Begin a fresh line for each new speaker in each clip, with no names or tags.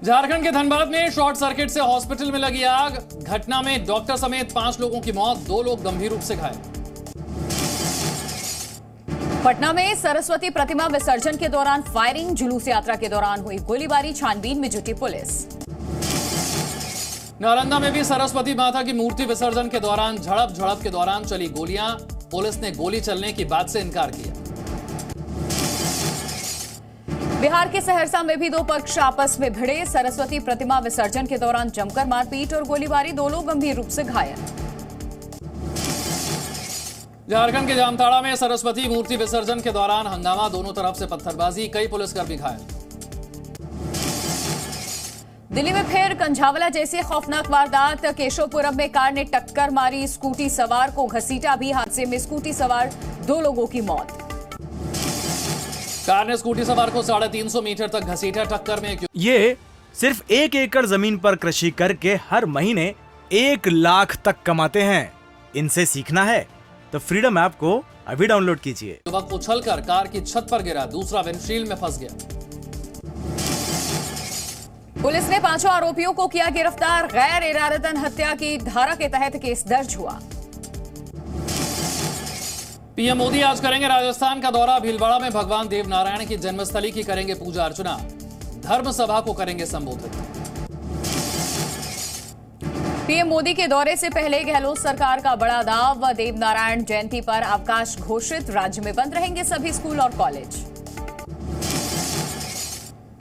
झारखंड के धनबाद में short circuit से हॉस्पिटल में लगी आग। घटना में डॉक्टर समेत 5 लोगों की मौत, 2 लोग गंभीर रूप से घायल।
पटना में सरस्वती प्रतिमा विसर्जन के दौरान फायरिंग, जुलूस यात्रा के दौरान हुई गोलीबारी, छानबीन में जुटी पुलिस।
नालंदा में भी सरस्वती माता की मूर्ति विसर्जन के दौरान झड़प के दौरान चली गोलियां, पुलिस ने गोली चलने की बात से इनकार किया।
बिहार के सहरसा में भी 2 पक्ष आपस में भिड़े, सरस्वती प्रतिमा विसर्जन के दौरान जमकर मारपीट और गोलीबारी, 2 लोग गंभीर रूप से घायल।
झारखंड के जामताड़ा में सरस्वती मूर्ति विसर्जन के दौरान हंगामा, दोनों तरफ से पत्थरबाजी, कई पुलिसकर्मी घायल।
दिल्ली में फिर कंझावला जैसी खौफनाक वारदात, केशवपुरम में कार ने टक्कर मारी, स्कूटी सवार को घसीटा भी, हादसे में स्कूटी सवार 2 लोगों की मौत।
कार ने स्कूटी सवार को 350 मीटर तक घसीटा, टक्कर में
ये सिर्फ 1 एकड़ जमीन पर कृषि करके हर महीने 1 लाख तक कमाते हैं। इनसे सीखना है तो फ्रीडम ऐप को अभी डाउनलोड कीजिए।
युवक उछलकर कार की छत पर गिरा, दूसरा विंडशील्ड में फंस गया।
पुलिस ने 5 आरोपियों को किया गिरफ्तार, गैर इरादतन हत्या की धारा के तहत केस दर्ज हुआ।
पीएम मोदी आज करेंगे राजस्थान का दौरा, भीलवाड़ा में भगवान देवनारायण की जन्मस्थली की करेंगे पूजा अर्चना, धर्म सभा को करेंगे संबोधित।
पीएम मोदी के दौरे से पहले गहलोत सरकार का बड़ा दाव, देवनारायण जयंती पर अवकाश घोषित, राज्य में बंद रहेंगे सभी स्कूल और कॉलेज।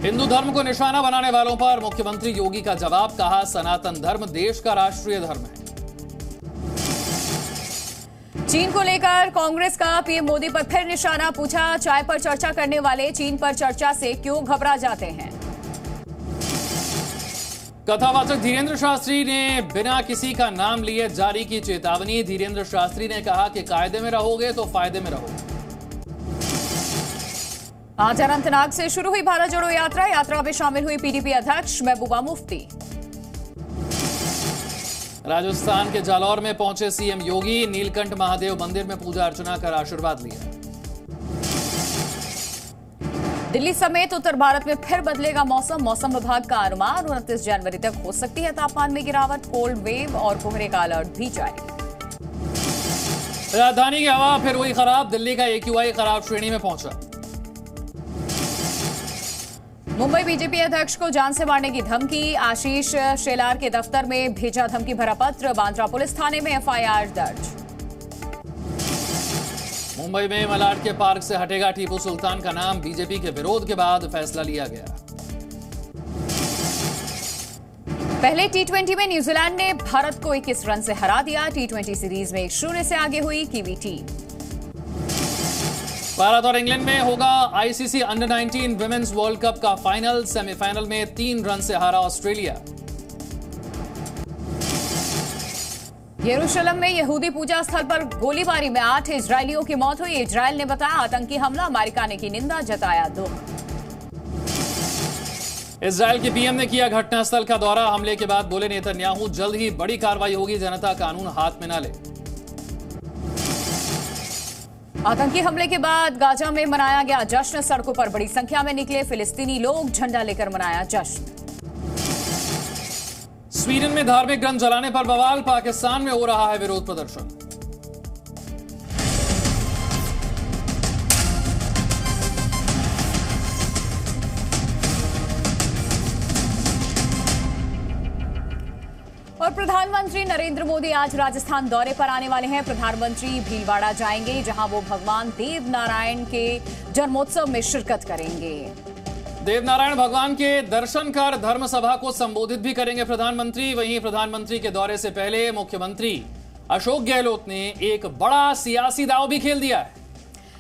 हिंदू धर्म को निशाना बनाने वालों पर मुख्यमंत्री योगी का जवाब, कहा सनातन धर्म देश का राष्ट्रीय धर्म है।
चीन को लेकर कांग्रेस का पीएम मोदी पर फिर निशाना, पूछा चाय पर चर्चा करने वाले चीन पर चर्चा से क्यों घबरा जाते हैं।
कथावाचक धीरेन्द्र शास्त्री ने बिना किसी का नाम लिए जारी की चेतावनी, धीरेन्द्र शास्त्री ने कहा कि कायदे में रहोगे तो फायदे में रहोगे।
आज अनंतनाग से शुरू हुई भारत जोड़ो यात्रा, यात्रा में शामिल हुई पीडीपी अध्यक्ष महबूबा मुफ्ती।
राजस्थान के जालौर में पहुंचे सीएम योगी, नीलकंठ महादेव मंदिर में पूजा अर्चना कर आशीर्वाद लिया।
दिल्ली समेत उत्तर भारत में फिर बदलेगा मौसम, मौसम विभाग का अनुमान 29 जनवरी तक हो सकती है तापमान में गिरावट, कोल्ड वेव और कोहरे का अलर्ट भी जारी।
राजधानी की हवा फिर हुई खराब, दिल्ली का AQI खराब श्रेणी में पहुंचा।
मुंबई बीजेपी अध्यक्ष को जान से मारने की धमकी, आशीष शेलार के दफ्तर में भेजा धमकी भरा पत्र, बांद्रा पुलिस थाने में FIR दर्ज।
मुंबई में मलाड के पार्क से हटेगा टीपू सुल्तान का नाम, बीजेपी के विरोध के बाद फैसला लिया गया।
पहले T20 में न्यूजीलैंड ने भारत को 21 रन से हरा दिया, T20 सीरीज में 1-0 से आगे हुई कीवी टीम।
भारत और इंग्लैंड में होगा ICC under 19 women's world cup का फाइनल, सेमीफाइनल में 3 रन से हारा ऑस्ट्रेलिया।
यरूशलेम में यहूदी पूजा स्थल पर गोलीबारी में 8 इजरायलियों की मौत हुई, इजरायल ने बताया आतंकी हमला, अमेरिका ने की निंदा, जताया दुख।
इजरायल के पीएम ने किया घटनास्थल का दौरा, हमले के बाद बोले नेतन्याहू जल्द ही बड़ी कार्रवाई होगी, जनता कानून हाथ में न ले।
आतंकी हमले के बाद गाजा में मनाया गया जश्न, सड़कों पर बड़ी संख्या में निकले फिलिस्तीनी लोग, झंडा लेकर मनाया जश्न।
स्वीडन में धार्मिक ग्रंथ जलाने पर बवाल, पाकिस्तान में हो रहा है विरोध प्रदर्शन।
और प्रधानमंत्री नरेंद्र मोदी आज राजस्थान दौरे पर आने वाले हैं। प्रधानमंत्री भीलवाड़ा जाएंगे, जहां वो भगवान देवनारायण के जन्मोत्सव में शिरकत करेंगे।
देवनारायण भगवान के दर्शन कर धर्म सभा को संबोधित भी करेंगे प्रधानमंत्री। वहीं प्रधानमंत्री के दौरे से पहले मुख्यमंत्री अशोक गहलोत ने एक बड़ा सियासी दांव भी खेल दिया है।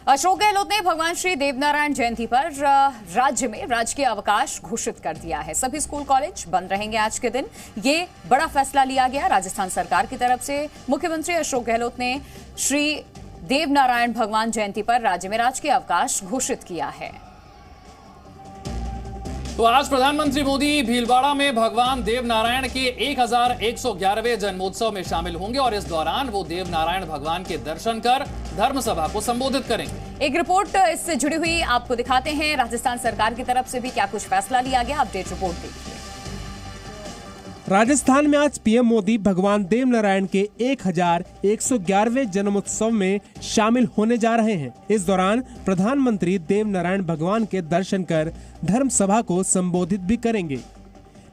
अशोक गहलोत ने भगवान श्री देवनारायण जयंती पर राज्य में राजकीय अवकाश घोषित कर दिया है, सभी स्कूल कॉलेज बंद रहेंगे आज के दिन। ये बड़ा फैसला लिया गया राजस्थान सरकार की तरफ से। मुख्यमंत्री अशोक गहलोत ने श्री देवनारायण भगवान जयंती पर राज्य में राजकीय अवकाश घोषित किया है।
तो आज प्रधानमंत्री मोदी भीलवाड़ा में भगवान देवनारायण के 1111वें जन्मोत्सव में शामिल होंगे और इस दौरान वो देवनारायण भगवान के दर्शन कर धर्म सभा को संबोधित करेंगे।
एक रिपोर्ट इससे जुड़ी हुई आपको दिखाते हैं। राजस्थान सरकार की तरफ से भी क्या कुछ फैसला लिया गया, अपडेट रिपोर्ट देखिए।
राजस्थान में आज पीएम मोदी भगवान देव नारायण के 1111वें जन्मोत्सव में शामिल होने जा रहे हैं। इस दौरान प्रधानमंत्री देव नारायण भगवान के दर्शन कर धर्म सभा को संबोधित भी करेंगे।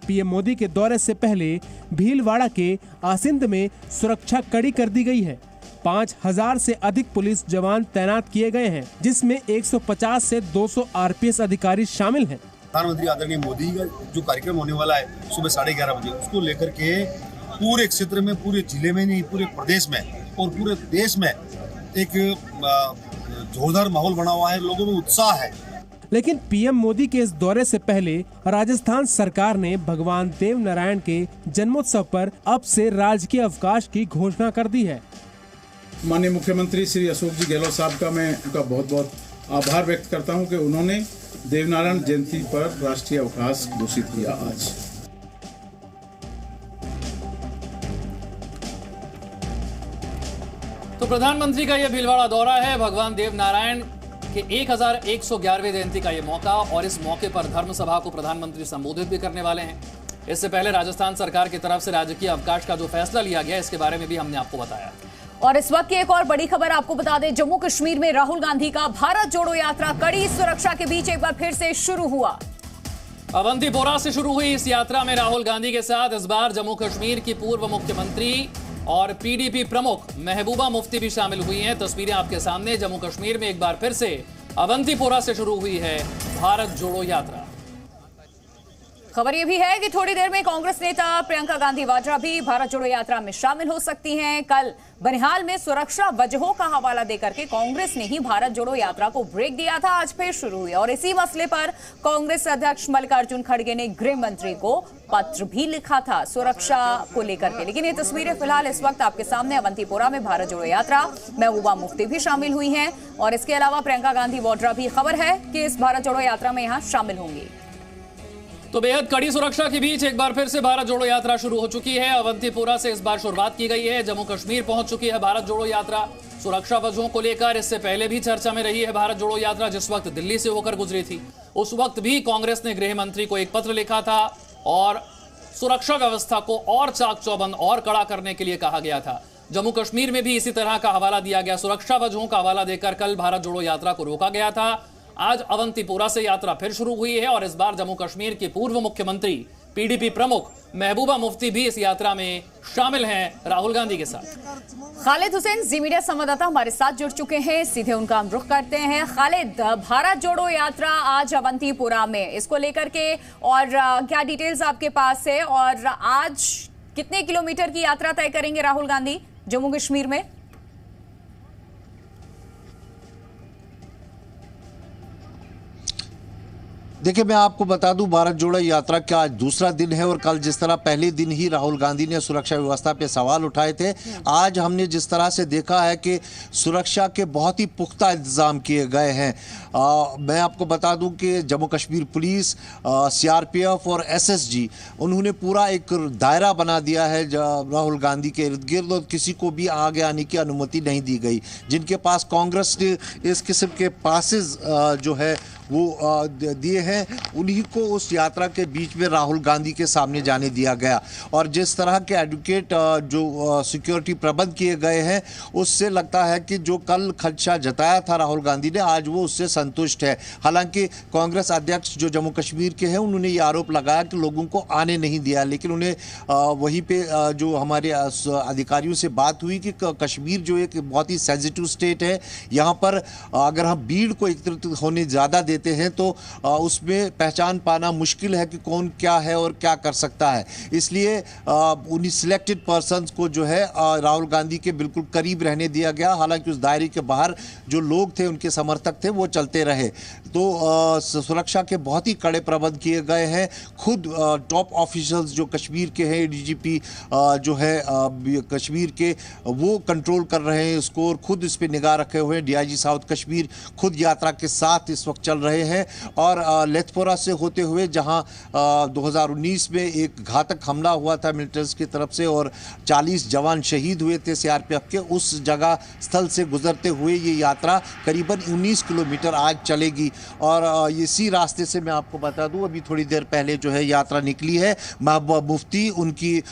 पीएम मोदी के दौरे से पहले भीलवाड़ा के आसिंद में सुरक्षा कड़ी कर दी गई है। 5000 से अधिक पुलिस जवान तैनात किए गए हैं, जिसमें 150 से 200 आरपीएस अधिकारी शामिल हैं।
प्रधानमंत्री आदरणीय मोदी का जो कार्यक्रम होने वाला है सुबह 11:30 बजे, उसको लेकर के पूरे क्षेत्र में, पूरे जिले में नहीं, पूरे प्रदेश में और पूरे देश में एक जोरदार माहौल बना हुआ है। लोगों में उत्साह है।
लेकिन पीएम मोदी के इस दौरे से पहले राजस्थान सरकार ने भगवान देव नारायण के जन्मोत्सव पर अब से राजकीय अवकाश की घोषणा कर दी है।
माननीय मुख्यमंत्री श्री अशोक जी गहलोत साहब का मैं उनका बहुत बहुत आभार व्यक्त करता हूं कि उन्होंने देवनारायण जयंती पर राष्ट्रीय अवकाश घोषित किया आज।
तो प्रधानमंत्री का यह भीलवाड़ा दौरा है। भगवान देव नारायण के 1111वें जयंती का यह मौका, और इस मौके पर धर्म सभा को प्रधानमंत्री संबोधित भी करने वाले हैं। इससे पहले राजस्थान सरकार की तरफ से राजकीय अवकाश का जो फैसला लिया गया, इसके बारे में भी हमने आपको बताया।
और इस वक्त की एक और बड़ी खबर आपको बता दें, जम्मू कश्मीर में राहुल गांधी का भारत जोड़ो यात्रा कड़ी सुरक्षा के बीच एक बार फिर से शुरू हुआ।
अवंतीपोरा से शुरू हुई इस यात्रा में राहुल गांधी के साथ इस बार जम्मू कश्मीर की पूर्व मुख्यमंत्री और पीडीपी प्रमुख महबूबा मुफ्ती भी शामिल हुई हैं। तस्वीरें आपके सामने। जम्मू कश्मीर में एक बार फिर से अवंतीपोरा से शुरू हुई है भारत जोड़ो यात्रा।
खबर यह भी है कि थोड़ी देर में कांग्रेस नेता प्रियंका गांधी वाड्रा भी भारत जोड़ो यात्रा में शामिल हो सकती हैं। कल बनिहाल में सुरक्षा वजहों का हवाला देकर के कांग्रेस ने ही भारत जोड़ो यात्रा को ब्रेक दिया था। आज फिर शुरू हुई और इसी मसले पर कांग्रेस अध्यक्ष मल्लिकार्जुन खड़गे ने गृह मंत्री को पत्र भी लिखा था सुरक्षा को लेकर के। लेकिन ये तस्वीरें फिलहाल इस वक्त आपके सामने। अवंतीपोरा में भारत जोड़ो यात्रा, महबूबा मुफ्ती भी शामिल हुई हैं और इसके अलावा प्रियंका गांधी वाड्रा भी खबर है कि इस भारत जोड़ो यात्रा में यहाँ शामिल होंगी।
तो बेहद कड़ी सुरक्षा के बीच एक बार फिर से भारत जोड़ो यात्रा शुरू हो चुकी है। अवंतीपोरा से इस बार शुरुआत की गई है। जम्मू कश्मीर पहुंच चुकी है भारत जोड़ो यात्रा। सुरक्षा वजहों को लेकर इससे पहले भी चर्चा में रही है भारत जोड़ो यात्रा। जिस वक्त दिल्ली से होकर गुजरी थी, उस वक्त भी कांग्रेस ने गृह मंत्री को एक पत्र लिखा था और सुरक्षा व्यवस्था को और चाक चौबंद और कड़ा करने के लिए कहा गया था। जम्मू कश्मीर में भी इसी तरह का हवाला दिया गया। सुरक्षा वजहों का हवाला देकर कल भारत जोड़ो यात्रा को रोका गया था। आज अवंतीपोरा से यात्रा फिर शुरू हुई है और इस बार जम्मू कश्मीर के पूर्व मुख्यमंत्री पीडीपी प्रमुख महबूबा मुफ्ती भी इस यात्रा में शामिल हैं राहुल गांधी के साथ।
खालिद हुसैन जी मीडिया संवाददाता हमारे साथ जुड़ चुके हैं, सीधे उनका हम रुख करते हैं। खालिद, भारत जोड़ो यात्रा आज अवंतीपोरा में, इसको लेकर के और क्या डिटेल्स आपके पास है और आज कितने किलोमीटर की यात्रा तय करेंगे राहुल गांधी जम्मू कश्मीर में?
देखिए, मैं आपको बता दूं, भारत जोड़ो यात्रा का आज दूसरा दिन है और कल जिस तरह पहले दिन ही राहुल गांधी ने सुरक्षा व्यवस्था पे सवाल उठाए थे, आज हमने जिस तरह से देखा है कि सुरक्षा के बहुत ही पुख्ता इंतजाम किए गए हैं। मैं आपको बता दूं कि जम्मू कश्मीर पुलिस, सीआरपीएफ और एसएसजी, उन्होंने पूरा एक दायरा बना दिया है राहुल गांधी के इर्द गिर्द और किसी को भी आगे आने की अनुमति नहीं दी गई। जिनके पास कांग्रेस ने इस किस्म के पासेस जो है वो दिए हैं, उन्हीं को उस यात्रा के बीच में राहुल गांधी के सामने जाने दिया गया। और जिस तरह के एडवोकेट जो सिक्योरिटी प्रबंध किए गए हैं, उससे लगता है कि जो कल खदशा जताया था राहुल गांधी ने, आज वो उससे संतुष्ट है। हालांकि कांग्रेस अध्यक्ष जो जम्मू कश्मीर के हैं, उन्होंने ये आरोप लगाया कि लोगों को आने नहीं दिया। लेकिन उन्हें वहीं पे जो हमारे अधिकारियों से बात हुई कि कश्मीर जो एक बहुत ही सेंसिटिव स्टेट है, यहाँ पर अगर हम भीड़ को एकत्रित होने ज़्यादा देते हैं तो उसमें पहचान पाना मुश्किल है कि कौन क्या है और क्या कर सकता है। इसलिए उन्हीं सिलेक्टेड पर्सन्स को जो है राहुल गांधी के बिल्कुल करीब रहने दिया गया। हालांकि उस दायरे के बाहर जो लोग थे, उनके समर्थक थे, वो चलते रहे। तो सुरक्षा के बहुत ही कड़े प्रबंध किए गए हैं। खुद टॉप ऑफिशियल्स जो कश्मीर के हैं, डीजीपी जो है कश्मीर के, वो कंट्रोल कर रहे हैं इसको और खुद इस पर निगाह रखे हुए हैं। डीआईजी साउथ कश्मीर खुद यात्रा के साथ इस वक्त चल रहे हैं। और लेथपोरा से होते हुए जहां 2019 में एक घातक हमला हुआ था मिलिटेंट्स की तरफ से और 40 जवान शहीद हुए थे सीआरपीएफ के, उस जगह स्थल से गुजरते हुए ये यात्रा करीबन 19 किलोमीटर आज चलेगी। और इसी रास्ते से मैं आपको बता दूं, अभी थोड़ी देर पहले जो है यात्रा निकली है। महबूबा मुफ्ती, उनकी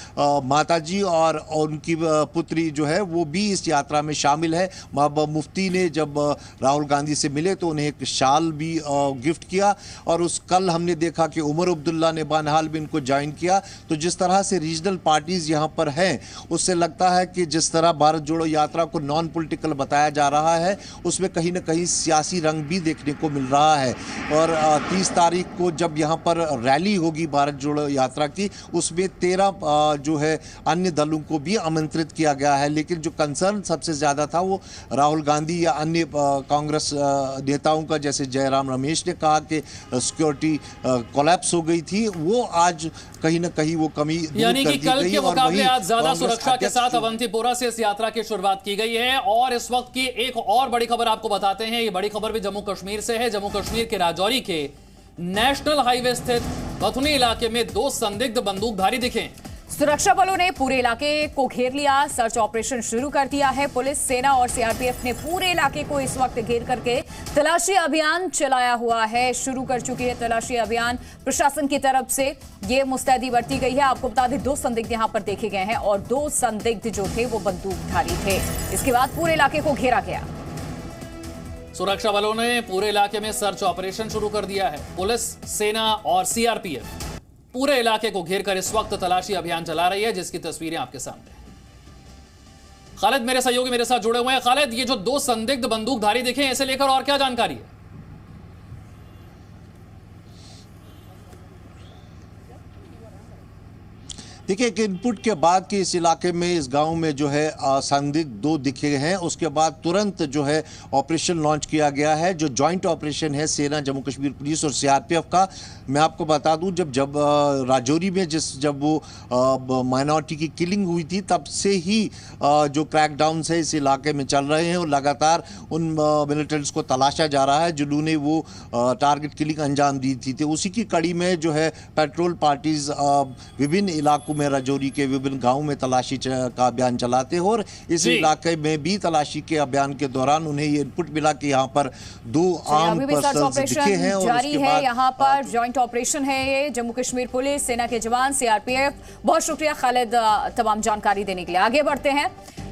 माताजी और उनकी पुत्री जो है वो भी इस यात्रा में शामिल है। महबूबा मुफ्ती ने जब राहुल गांधी से मिले तो उन्हें एक शाल भी गिफ्ट किया। और उस कल हमने देखा कि उमर अब्दुल्ला ने बानहाल में इनको ज्वाइन किया। तो जिस तरह से रीजनल पार्टीज यहाँ पर हैं, उससे लगता है कि जिस तरह भारत जोड़ो यात्रा को नॉन पॉलिटिकल बताया जा रहा है, उसमें कहीं ना कहीं सियासी रंग भी देखने को मिल रहा है। और 30 तारीख को जब यहाँ पर रैली होगी भारत जोड़ो यात्रा की, उसमें 13 जो है अन्य दलों को भी आमंत्रित किया गया है। लेकिन जो कंसर्न सबसे ज़्यादा था वो राहुल गांधी या अन्य कांग्रेस नेताओं का, जैसे जयराम रमेश ने कहा कि सिक्योरिटी कोलैप्स हो गई थी, वो आज कहीं ना कहीं वो कमी दूर
यानी
कर
कि
दी
कल
गई।
के मुकाबले आज ज्यादा सुरक्षा के साथ
अध्यक्ष
अवंतीपोरा से इस यात्रा की शुरुआत की गई है। और इस वक्त की एक और बड़ी खबर आपको बताते हैं। ये बड़ी खबर भी जम्मू कश्मीर से है। जम्मू कश्मीर के राजौरी के नेशनल हाईवे स्थित बथुनी इलाके में 2 संदिग्ध बंदूकधारी दिखे।
सुरक्षा बलों ने पूरे इलाके को घेर लिया, सर्च ऑपरेशन शुरू कर दिया है। पुलिस, सेना और सीआरपीएफ ने पूरे इलाके को इस वक्त घेर करके तलाशी अभियान चलाया हुआ है, शुरू कर चुकी है तलाशी अभियान। प्रशासन की तरफ से ये मुस्तैदी बरती गई है। आपको बता दें 2 संदिग्ध यहां पर देखे गए हैं और 2 संदिग्ध जो थे वो बंदूकधारी थे। इसके बाद पूरे इलाके को घेरा गया।
सुरक्षा बलों ने पूरे इलाके में सर्च ऑपरेशन शुरू कर दिया है। पुलिस, सेना और सीआरपीएफ पूरे इलाके को घेरकर इस वक्त तलाशी अभियान चला रही है, जिसकी तस्वीरें आपके सामने हैं। खालिद मेरे सहयोगी मेरे साथ जुड़े हुए हैं। खालिद, ये जो 2 संदिग्ध बंदूकधारी दिखे, इसे लेकर और क्या जानकारी है?
देखिए, एक इनपुट के बाद कि इस इलाके में, इस गांव में जो है संदिग्ध 2 दिखे हैं, उसके बाद तुरंत जो है ऑपरेशन लॉन्च किया गया है, जो जॉइंट ऑपरेशन है सेना, जम्मू कश्मीर पुलिस और सीआरपीएफ का। मैं आपको बता दूं, जब राजौरी में जब वो माइनॉरिटी की किलिंग हुई थी, तब से ही जो क्रैकडाउन है इस इलाके में चल रहे हैं और लगातार उन मिलिटेंट्स को तलाशा जा रहा है जिन्होंने वो टारगेट किलिंग अंजाम दी थी। तो उसी की कड़ी में जो है पेट्रोल पार्टीज विभिन्न इलाकों में, राजौरी के विभिन्न गांवों में तलाशी का अभियान चलाते हैं। और इस इलाके में भी तलाशी के अभियान के दौरान उन्हें ये इनपुट मिला कि यहाँ पर 2 आर्म पर्सन्स दिखे हैं। और
जारी है यहाँ पर जॉइंट ऑपरेशन है ये। जम्मू कश्मीर पुलिस, सेना के जवान, सीआरपीएफ। बहुत शुक्रिया खालिद तमाम जानकारी देने के लिए। आगे बढ़ते हैं।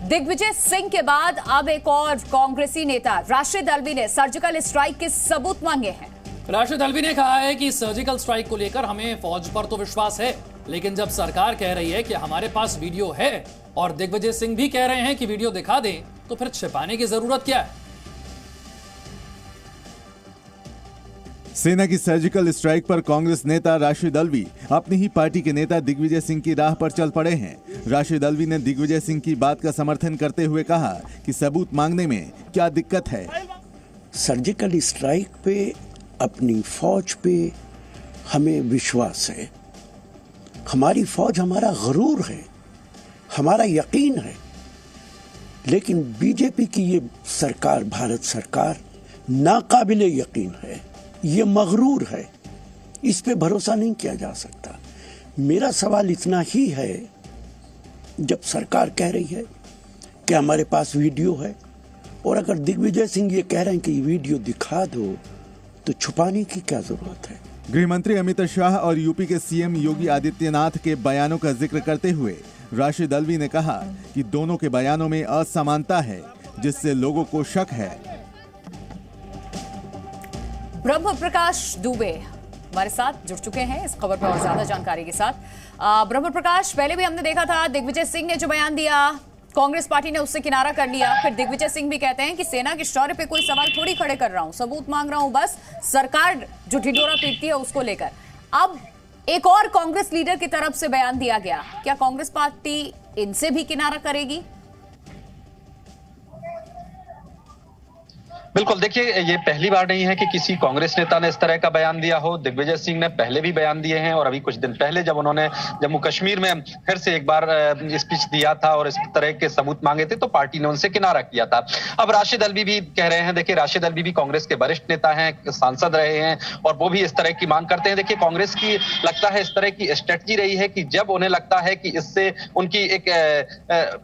दिग्विजय सिंह के बाद अब एक और कांग्रेसी नेता राशिद अल्वी ने सर्जिकल स्ट्राइक के सबूत मांगे हैं।
राशिद अल्वी ने कहा है कि सर्जिकल स्ट्राइक को लेकर हमें फौज पर तो विश्वास है, लेकिन जब सरकार कह रही है कि हमारे पास वीडियो है और दिग्विजय सिंह भी कह रहे हैं कि वीडियो दिखा दें, तो फिर छिपाने की जरूरत क्या है?
सेना की सर्जिकल स्ट्राइक पर कांग्रेस नेता राशिद अल्वी अपनी ही पार्टी के नेता दिग्विजय सिंह की राह पर चल पड़े हैं। राशिद अल्वी ने दिग्विजय सिंह की बात का समर्थन करते हुए कहा कि सबूत मांगने में क्या दिक्कत है।
सर्जिकल स्ट्राइक पे, अपनी फौज पे हमें विश्वास है। हमारी फौज हमारा गरूर है, हमारा यकीन है। लेकिन बीजेपी की ये सरकार, भारत सरकार, नाकाबिले यकीन है, ये मगरूर है, इस पे भरोसा नहीं किया जा सकता। मेरा सवाल इतना ही है, जब सरकार कह रही है कि हमारे पास वीडियो है, और अगर दिग्विजय सिंह ये कह रहे हैं कि वीडियो दिखा दो, तो छुपाने की क्या जरूरत है?
गृह मंत्री अमित शाह और यूपी के सीएम योगी आदित्यनाथ के बयानों का जिक्र करते हुए राशिद अल्वी ने कहा कि दोनों के बयानों में असमानता है, जिससे लोगों को शक है।
ब्रह्म प्रकाश दुबे हमारे साथ जुड़ चुके हैं इस खबर पर और ज्यादा जानकारी के साथ। ब्रह्म प्रकाश, पहले भी हमने देखा था दिग्विजय सिंह ने जो बयान दिया, कांग्रेस पार्टी ने उससे किनारा कर लिया। फिर दिग्विजय सिंह भी कहते हैं कि सेना के शौर्य पे कोई सवाल थोड़ी खड़े कर रहा हूं, सबूत मांग रहा हूं, बस सरकार जो ढिंढोरा पीटती है उसको लेकर। अब एक और कांग्रेस लीडर की तरफ से बयान दिया गया, क्या कांग्रेस पार्टी इनसे भी किनारा करेगी?
बिल्कुल, देखिए ये पहली बार नहीं है कि किसी कांग्रेस नेता ने इस तरह का बयान दिया हो। दिग्विजय सिंह ने पहले भी बयान दिए हैं और अभी कुछ दिन पहले जब उन्होंने जम्मू कश्मीर में फिर से एक बार स्पीच दिया था और इस तरह के सबूत मांगे थे तो पार्टी ने उनसे किनारा किया था। अब राशिद अल्वी भी कह रहे हैं, देखिए राशिद अल्वी भी कांग्रेस के वरिष्ठ नेता हैं, सांसद रहे हैं और वो भी इस तरह की मांग करते हैं। देखिए कांग्रेस की लगता है इस तरह की स्ट्रेटजी रही है कि जब उन्हें लगता है कि इससे उनकी एक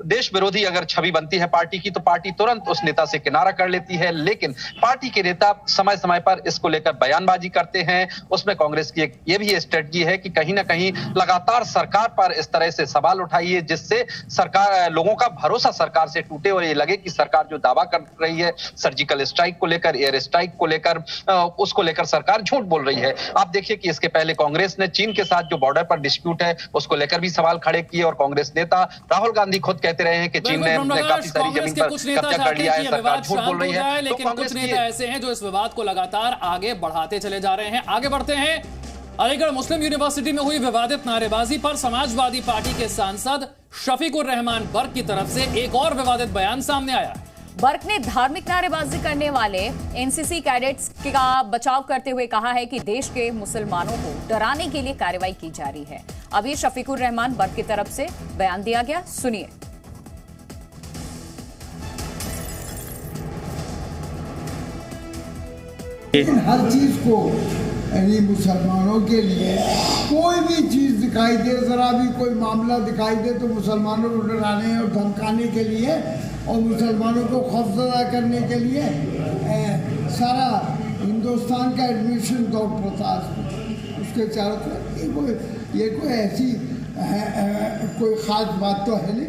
देश विरोधी अगर छवि बनती है पार्टी की तो पार्टी तुरंत उस नेता से किनारा कर लेती है। लेकिन पार्टी के नेता समय समय पर इसको लेकर बयानबाजी करते हैं। उसमें कांग्रेस की एक ये भी स्ट्रेटजी है कि कहीं ना कहीं लगातार सरकार पर इस तरह से सवाल उठाइए जिससे सरकार लोगों का भरोसा सरकार से टूटे और ये लगे कि सरकार जो दावा कर रही है सर्जिकल स्ट्राइक को लेकर, एयर स्ट्राइक को लेकर, उसको लेकर सरकार झूठ बोल रही है। आप देखिए कि इसके पहले कांग्रेस ने चीन के साथ जो बॉर्डर पर डिस्प्यूट है उसको लेकर भी सवाल खड़े किए और कांग्रेस नेता राहुल गांधी खुद कहते रहे हैं कि चीन ने काफी सारी जमीन पर कब्जा कर लिया है, सरकार झूठ बोल रही है।
लेकिन कुछ नेता ऐसे हैं जो इस विवाद को लगातार आगे बढ़ाते चले जा रहे हैं। आगे बढ़ते हैं, अलीगढ़ मुस्लिम यूनिवर्सिटी में हुई विवादित नारेबाजी पर समाजवादी पार्टी के सांसद शफीकुर रहमान बर्क की तरफ से एक और विवादित बयान सामने आया।
बर्क ने धार्मिक नारेबाजी करने वाले एनसीसी कैडेट्स का बचाव करते हुए कहा है कि देश के मुसलमानों को डराने के लिए कार्रवाई की जा रही है। अभी शफीकुर रहमान बर्क की तरफ से बयान दिया गया, सुनिए।
हर चीज को यानी मुसलमानों के लिए कोई भी चीज दिखाई दे, जरा भी कोई मामला दिखाई दे तो मुसलमानों को डराने और धमकाने के लिए और मुसलमानों को खौफजदा करने के लिए सारा हिंदुस्तान का एडमिशन दौड़ पड़ता है उसके चारों तरफ। ये कोई ऐसी कोई खास बात तो है नहीं।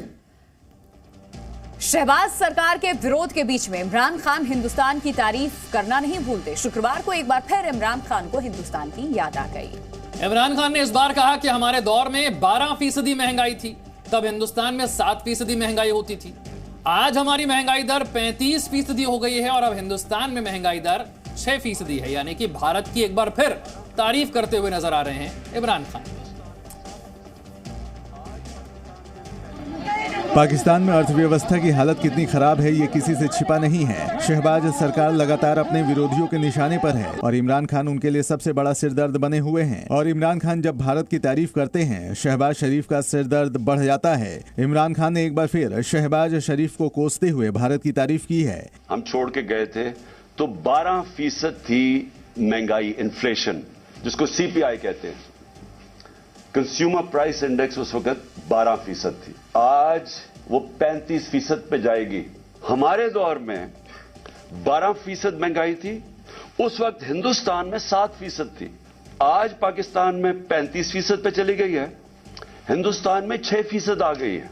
शहबाज सरकार के विरोध के बीच में इमरान खान हिंदुस्तान की तारीफ करना नहीं भूलते। शुक्रवार को एक बार फिर इमरान खान को हिंदुस्तान की याद आ गई।
इमरान खान ने इस बार कहा कि हमारे दौर में 12% महंगाई थी, तब हिंदुस्तान में 7% महंगाई होती थी। आज हमारी महंगाई दर 35% हो गई है और अब हिंदुस्तान में महंगाई दर 6% है। यानी कि भारत की एक बार फिर तारीफ करते हुए नजर आ रहे हैं इमरान खान।
पाकिस्तान में अर्थव्यवस्था की हालत कितनी खराब है ये किसी से छिपा नहीं है। शहबाज सरकार लगातार अपने विरोधियों के निशाने पर है और इमरान खान उनके लिए सबसे बड़ा सिरदर्द बने हुए हैं। और इमरान खान जब भारत की तारीफ करते हैं शहबाज शरीफ का सिरदर्द बढ़ जाता है। इमरान खान ने एक बार फिर शहबाज शरीफ को कोसते हुए भारत की तारीफ की है।
हम छोड़ के गए थे तो 12% थी महंगाई, इन्फ्लेशन, जिसको CPI कहते हैं, कंज्यूमर प्राइस इंडेक्स उस वक्त 12% थी। आज वो 35% पे जाएगी। हमारे दौर में 12% महंगाई थी, उस वक्त हिंदुस्तान में 7% थी। आज पाकिस्तान में 35% पे चली गई है, हिंदुस्तान में 6% आ गई है,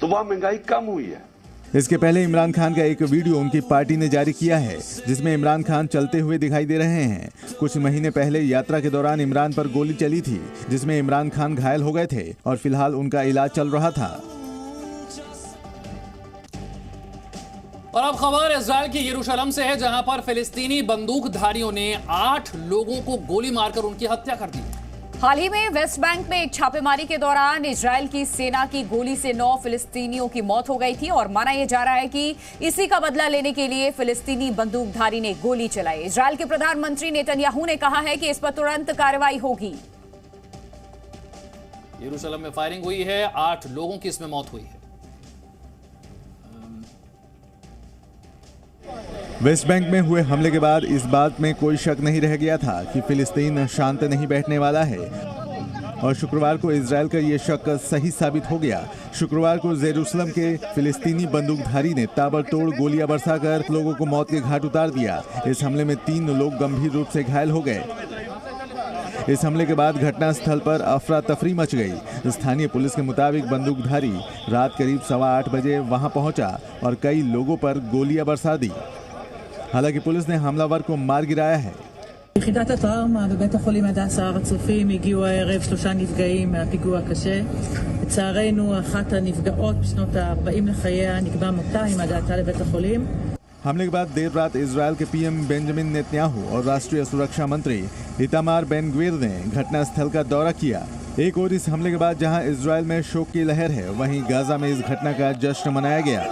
तो वहां महंगाई कम हुई है।
इसके पहले इमरान खान का एक वीडियो उनकी पार्टी ने जारी किया है जिसमें इमरान खान चलते हुए दिखाई दे रहे हैं। कुछ महीने पहले यात्रा के दौरान इमरान पर गोली चली थी जिसमें इमरान खान घायल हो गए थे और फिलहाल उनका इलाज चल रहा था।
और अब खबर इजराइल की यरूशलेम से है जहां पर फिलिस्तीनी बंदूकधारियों ने 8 लोगों को गोली मारकर उनकी हत्या कर दी।
हाल ही में वेस्ट बैंक में एक छापेमारी के दौरान इजराइल की सेना की गोली से 9 फिलिस्तीनियों की मौत हो गई थी और माना यह जा रहा है कि इसी का बदला लेने के लिए फिलिस्तीनी बंदूकधारी ने गोली चलाई। इजराइल के प्रधानमंत्री नेतन्याहू ने कहा है कि इस पर तुरंत कार्रवाई होगी।
यरूशलेम में फायरिंग हुई है, 8 लोगों की इसमें मौत हुई है।
वेस्ट बैंक में हुए हमले के बाद इस बात में कोई शक नहीं रह गया था कि फिलिस्तीन शांत नहीं बैठने वाला है और शुक्रवार को इजराइल का ये शक सही साबित हो गया। शुक्रवार को जेरूसलम के फिलिस्तीनी बंदूकधारी ने ताबड़तोड़ गोलियां बरसाकर लोगों को मौत के घाट उतार दिया। इस हमले में 3 लोग गंभीर रूप से घायल हो गए। इस हमले के बाद घटनास्थल पर अफरा तफरी मच गई। स्थानीय पुलिस के मुताबिक बंदूकधारी रात करीब 8:15 बजे वहां पहुंचा और कई लोगों पर गोलियां बरसा दी। हालांकि पुलिस ने हमलावर को मार गिराया है।
יחידת הטראומה בבית החולים הדסה הר הצופים הגיעו הערב 3 נפגעים מהפיגוע הקשה. לצערנו אחת הנפגעות בשנות ה-40 לחייה נקבע מותה עם הגעתה לבית החולים.
हमले के बाद देर रात इजराइल के पीएम बेंजामिन नेतन्याहू और राष्ट्रीय सुरक्षा मंत्री इतामार बेन ग्वीर ने घटनास्थल का दौरा किया। एक और इस हमले के बाद जहां इजराइल में शोक की लहर है, वहीं गाजा में इस घटना का जश्न मनाया गया।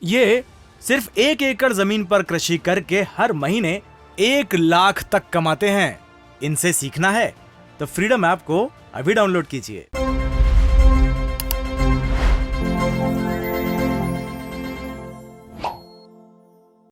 ये सिर्फ 1 एकड़ जमीन पर कृषि करके हर महीने 1 लाख तक कमाते हैं। इनसे सीखना है तो फ्रीडम ऐप को अभी डाउनलोड कीजिए।